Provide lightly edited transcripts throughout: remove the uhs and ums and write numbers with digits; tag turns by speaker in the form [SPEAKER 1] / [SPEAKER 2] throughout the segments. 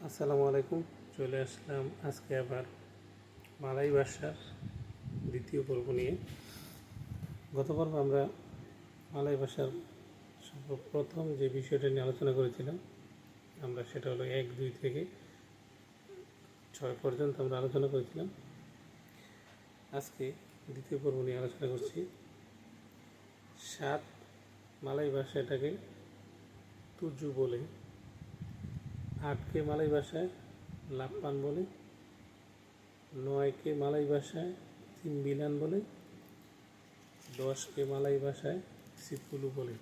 [SPEAKER 1] আসসালামু আলাইকুম। চলে আসলাম আজকে আবার মালয় ভাষার দ্বিতীয় পর্ব নিয়ে। গত পর্বে আমরা মালয় ভাষার সর্বপ্রথম যে বিষয়টা নিয়ে আলোচনা করেছিলাম আমরা, সেটা হলো 1, 2 থেকে 6 পর্যন্ত আমরা আলোচনা করেছিলাম। আজকে দ্বিতীয় পর্ব নিয়ে আলোচনা করছি 7। মালয় ভাষা এটাকে তুজু বলে, 8কে মালয় ভাষায় লাপ্পান বলে, 9কে মালয় ভাষায় তিনবিলান বলে, 10কে মালয় ভাষায় সিপুলু বলে।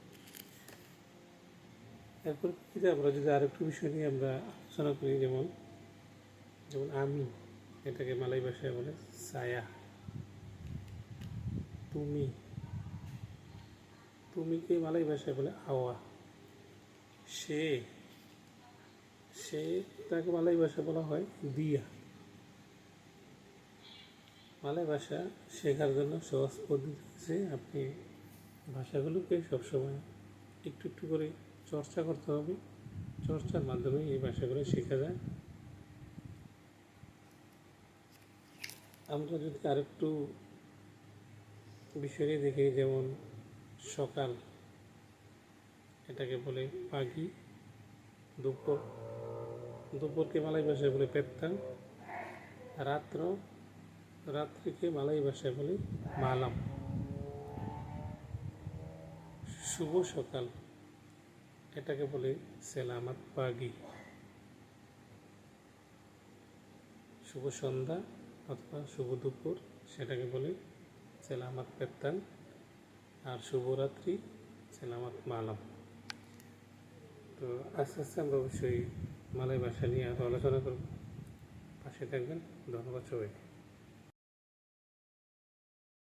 [SPEAKER 1] এরপর আমরা যদি আরেকটু বিষয় নিয়ে আমরা আলোচনা করি, যেমন আমি, এটাকে মালয় ভাষায় বলে সায়া। তুমিকে মালয় ভাষায় বলে আওয়া। তাকে মালয় ভাষায় বলা হয় দিয়া। মালয় ভাষা শেখার জন্য সহজ পদ্ধতি হচ্ছে, আপনি ভাষাগুলোকে সবসময় একটু একটু করে চর্চা করতে হবে। চর্চার মাধ্যমে এই ভাষাগুলো শেখা যায়। আমরা যদি আরেকটু বিষয় দেখি, যেমন সকাল, এটাকে বলে পাগি। দুপুরকে মালয় ভাষায় বলে পেত্তাং। রাত্রিকে মালয় ভাষায় বলে মালাম। শুভ সকাল, এটাকে বলে সেলামাত পাগি। শুভ সন্ধ্যা অথবা শুভ দুপুর, সেটাকে বলে সেলামাত পেত্তান। আর শুভরাত্রি সেলামাত মালাম। তো আস্তে আস্তে আমরা অবশ্যই মালয় ভাষা নিয়ে আরও আলোচনা করব। পাশে থাকবেন। ধন্যবাদ সবাইকে।